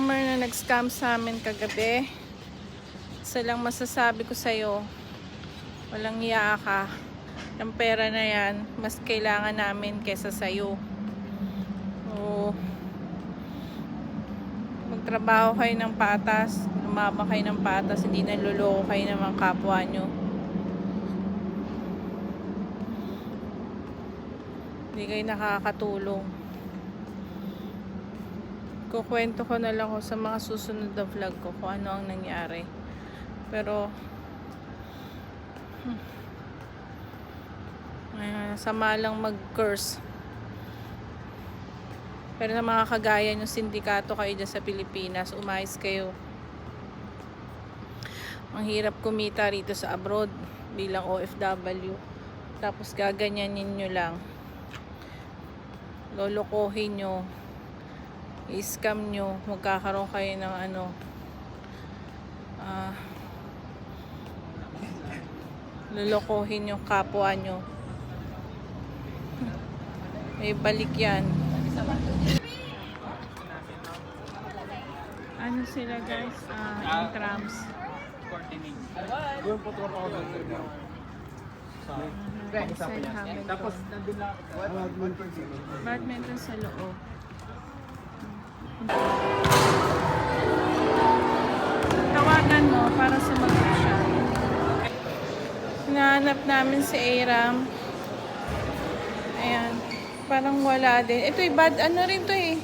scammer na nag-scam sa amin kagabi. Isa lang masasabi ko sa'yo, walang hiya ka. Yung pera na yan, mas kailangan namin kesa sa'yo. O, magtrabaho kayo ng patas, lumaba kayo ng patas, hindi naluloko kayo ng mga kapwa nyo. Hindi kayo nakakatulong. Kukwento ko na lang ko sa mga susunod na vlog ko kung ano ang nangyari. Pero sama lang mag-curse. Pero sa mga kagaya nyo sindikato kayo dyan sa Pilipinas, umayos kayo. Ang hirap kumita rito sa abroad bilang OFW. Tapos gaganyanin nyo lang. Lolokohin nyo. I-scam nyo. Magkakaroon kayo ng lolokohin yung kapwa nyo. May balik yan. Ano sila guys? Intrams. Yung po tropa ko doon. Tapos nandun na badminton sa loob. Tawagan mo para sumagot siya. Hinahanap namin si Aram. Ayan. Parang wala din. Ito bad ano rin to eh.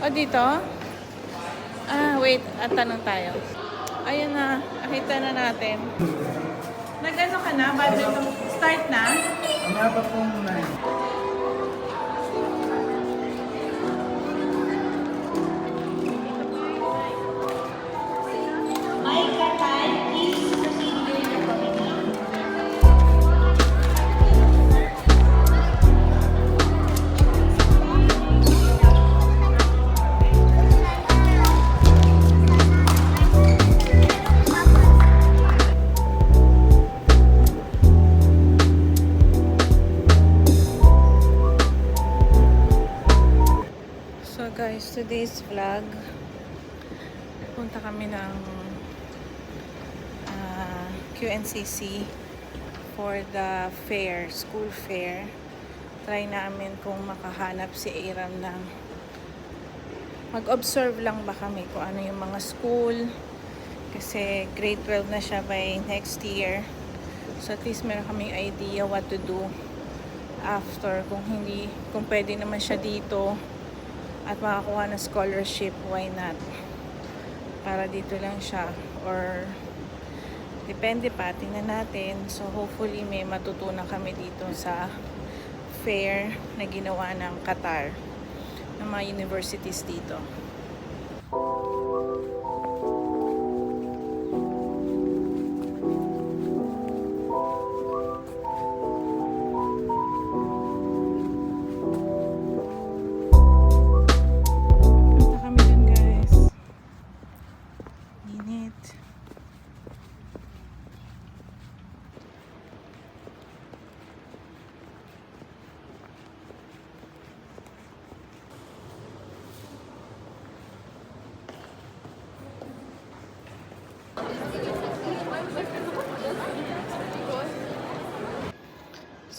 O dito? Wait. Tanong tayo. Ayun na. Nakita na natin. Nag-ano ka na? Badminton. Start na? ang haba pong 9. So guys, today's vlog, punta kami ng QNCC for the fair, school fair. Try namin kung makahanap si Aram ng mag-observe lang ba kami kung ano yung mga school, kasi grade 12 na siya by next year. So at least meron kaming idea what to do after, kung pwede naman siya dito at makakuha ng scholarship, why not? Para dito lang siya, or depende pa, tingnan natin. So hopefully may matutunan kami dito sa fair na ginawa ng Qatar, ng mga universities dito.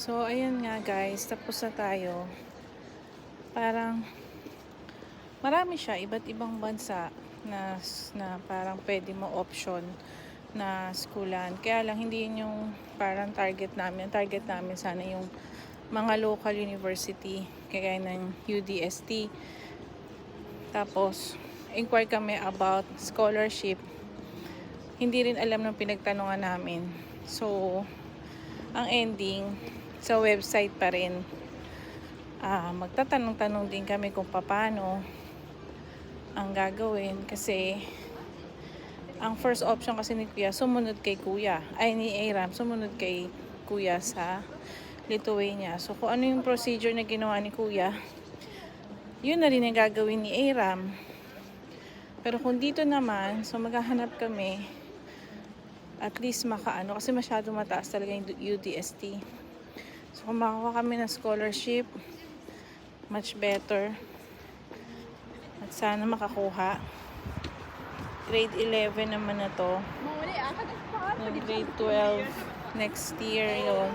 So, ayun nga guys, tapos na tayo. Parang marami siya, iba't ibang bansa na parang pwede mo option na schoolan. Kaya lang hindi yun yung parang target namin. Ang target namin sana yung mga local university, kagaya ng UDST. Tapos, inquire kami about scholarship. Hindi rin alam ng pinagtanungan namin. So, ang ending, sa website pa rin. Magtatanong-tanong din kami kung paano ang gagawin, kasi ang first option kasi ni Kuya, sumunod kay Kuya. Ay, ni Aram, sumunod kay Kuya sa Lithuania. So, kung ano yung procedure na ginawa ni Kuya, yun na rin ang gagawin ni Aram. Pero kung dito naman, so maghahanap kami, at least makaano, kasi masyado mataas talaga yung UDST. So kung makakuha kami ng scholarship, much better. At sana makakuha. grade 11 naman na to. Yung grade 12 next year yun.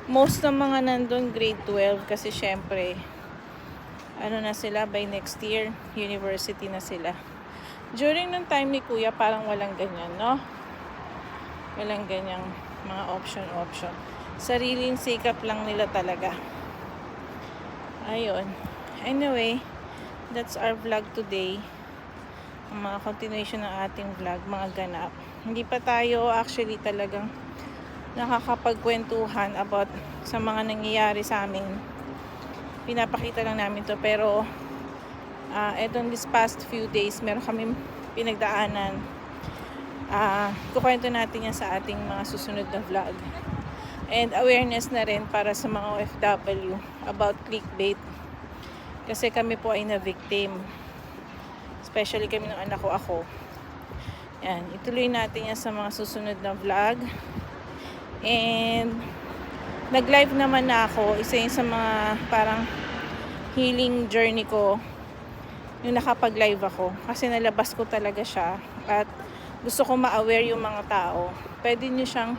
Most ng mga nandun grade 12 kasi syempre ano na sila by next year, university na sila. During nung time ni Kuya, parang walang ganyan, no? Walang ganyang mga option. Sariling sikap lang nila talaga. Ayun. Anyway, that's our vlog today. Ang mga continuation ng ating vlog, mga ganap. Hindi pa tayo actually talagang nakakapagkwentuhan about sa mga nangyayari sa amin. Pinapakita lang namin to, pero etong this past few days meron kami pinagdaanan. Kukwento natin yan sa ating mga susunod na vlog, and awareness na rin para sa mga OFW about clickbait, kasi kami po ay na-victim, especially kami ng anak ko, ako. Yan, ituloy natin yan sa mga susunod na vlog. And nag-live naman na ako, isa yun sa mga parang healing journey ko, yung nakapag-live ako, kasi nalabas ko talaga siya at gusto ko ma-aware yung mga tao. Pwede nyo siyang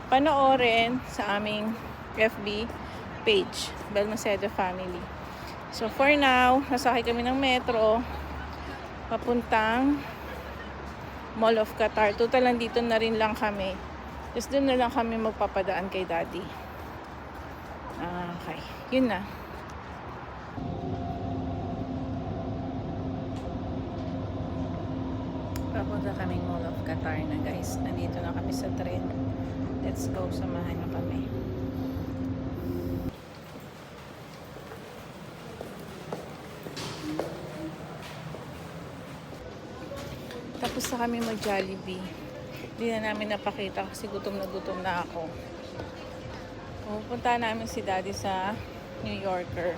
panoorin sa aming FB page, Balmaceda Family. So for now, nasakay kami ng metro papuntang Mall of Qatar. Total nandito na rin lang kami. Just doon na lang kami magpapadaan kay Daddy. Okay, yun na. Papunta kaming Mall of Qatar na, guys. Nandito na kami sa train. Let's go, samahan nyo kami. Tapos na kami mag-Jollibee. Hindi na namin napakita kasi gutom na ako. Pupunta namin si Daddy sa New Yorker.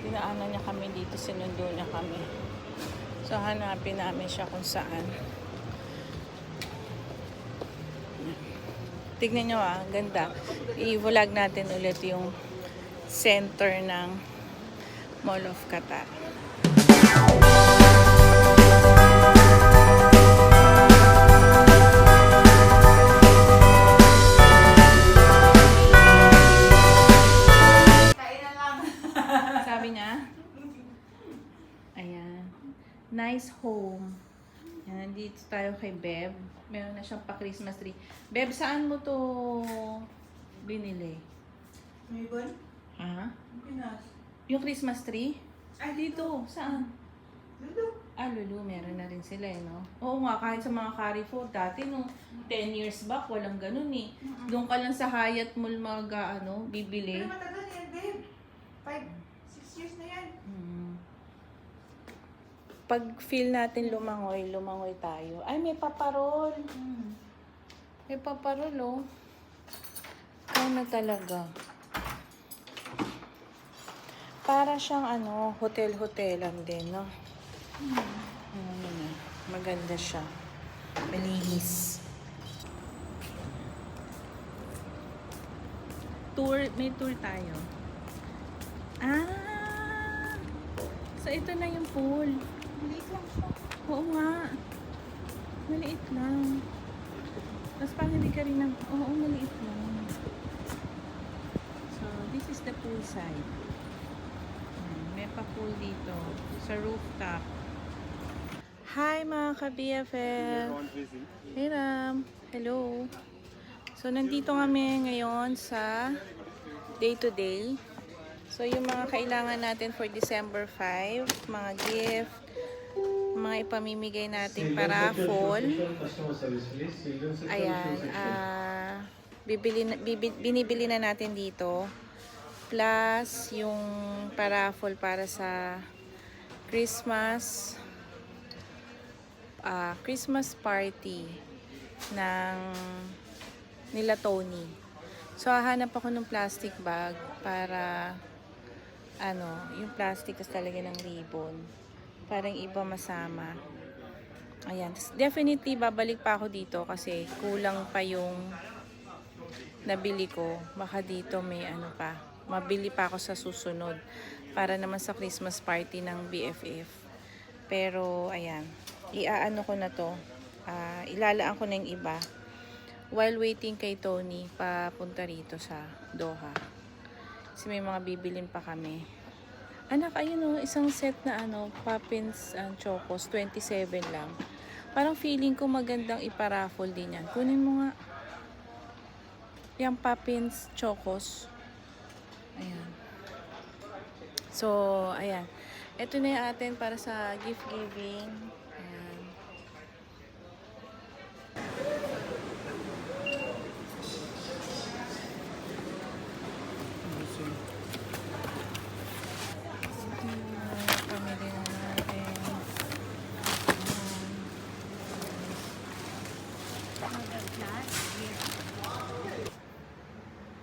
Dinaanan niya kami dito, sinundo niya kami. So hanapin namin siya kung saan. Tignan nyo ang ganda. I-vlog natin ulit yung center ng Mall of Qatar. Sabi niya, ayan, nice home. Yan, nandito tayo kay Beb. Meron na siyang pa-Christmas tree. Beb, saan mo to binili? Maybon? Ha? Pinas. Yung Christmas tree? Ay, Dito, saan? Lulu. Lulu, meron na rin sila eh, no? Oo nga, kahit sa mga Carrefour, dati nung 10 years back, walang ganun eh. Doon ka lang sa Hyatt Mall bibili. Pero matagal yan, babe. 5, 6 years na yan. Pag feel natin lumangoy tayo. Ay, may paparol. May paparol, oh. Ikaw na talaga. Para siyang hotel-hotelan din, no? Maganda siya. Malinis. May tour tayo. So ito na yung pool. Maliit lang siya. Oo nga. Maliit lang. Tapos parang hindi ka rin maliit lang. So this is the pool side. May pa-pool dito sa rooftop. Hi mga ka-BFF! Hey Ram! Hello! So nandito kami ngayon sa day to day. So yung mga kailangan natin for December 5, mga gift, mga ipamimigay natin para fall. Ayan, binibili na natin dito. Plus yung paraffol para sa Christmas party ng nila Tony. So hahanap ako ng plastic bag para yung plastic tas talaga ng ribbon. Parang iba masama. Ayan. Definitely babalik pa ako dito kasi kulang pa yung nabili ko. Baka dito may mabili pa ako sa susunod para naman sa Christmas party ng BFF. Pero, ayan. Iaano ko na to. Ilalaan ko na yung iba. While waiting kay Tony, papunta rito sa Doha. Kasi may mga bibilin pa kami. Anak, ayun o, isang set na Poppins and Chocos, 27 lang. Parang feeling ko magandang iparaffle din yan. Kunin mo nga. Yung Poppins Chocos. Ayan. So, ayan. Ito na yung atin para sa gift giving. Ayan. Pamili na natin.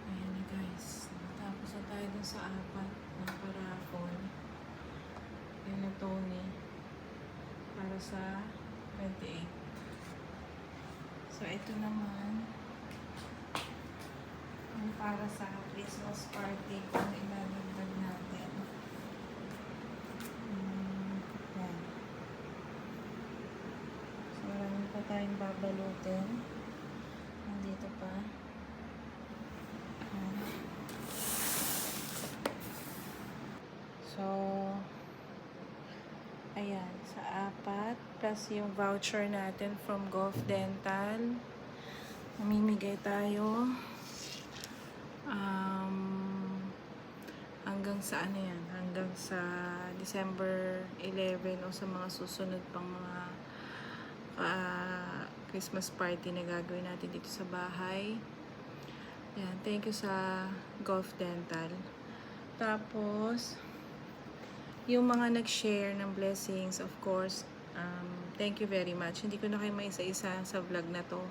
Ayan na guys. Tapos na tayo dun sa apat na paraffle. Yan na Tony. Para sa 28. So, ito naman. Yung para sa Christmas party. Kung ilalagdag natin. Yan. So, marami pa tayong babalutin. Nandito pa. Yan. So, ayan, sa apat, plus yung voucher natin from Gulf Dental. Mamimigay tayo. Hanggang sa ano yan? Hanggang sa December 11 o sa mga susunod pang mga Christmas party na gagawin natin dito sa bahay. Yan, thank you sa Gulf Dental. Tapos, yung mga nag-share ng blessings, of course, thank you very much. Hindi ko na kayo maisa-isa sa vlog na to.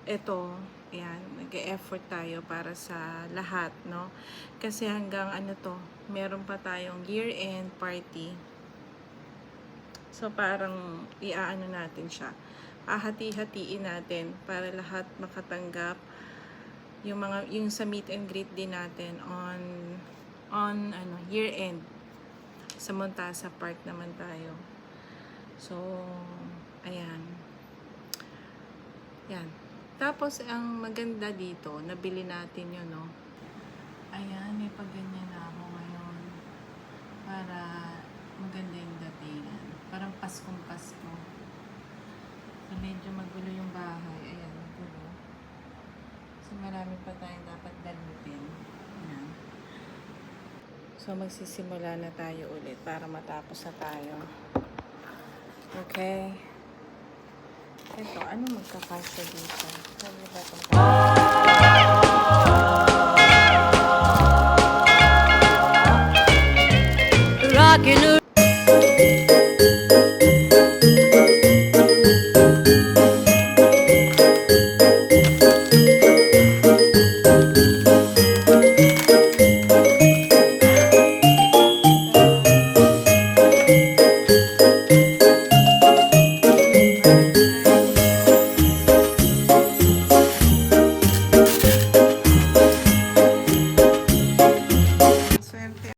Ito, ayan, nag-e-effort tayo para sa lahat, no? Kasi hanggang meron pa tayong year-end party. So, parang iaano natin siya. Ahati-hatiin natin para lahat makatanggap. Yung sa meet and greet din natin on year-end. Sa Montasa Park naman tayo. So, ayan. Yan. Tapos, ang maganda dito, nabili natin yun, no? Ayan, may pagganyan na ako ngayon. Para maganda yung datingan. Parang Paskong Pasko. So, medyo magulo yung bahay. Ayan, magulo. So, marami pa tayong dapat dalutin. Ayan. So, magsisimula na tayo ulit para matapos na tayo. Okay. Ito, ano magkakasya dito? Sabi ba itong Rocking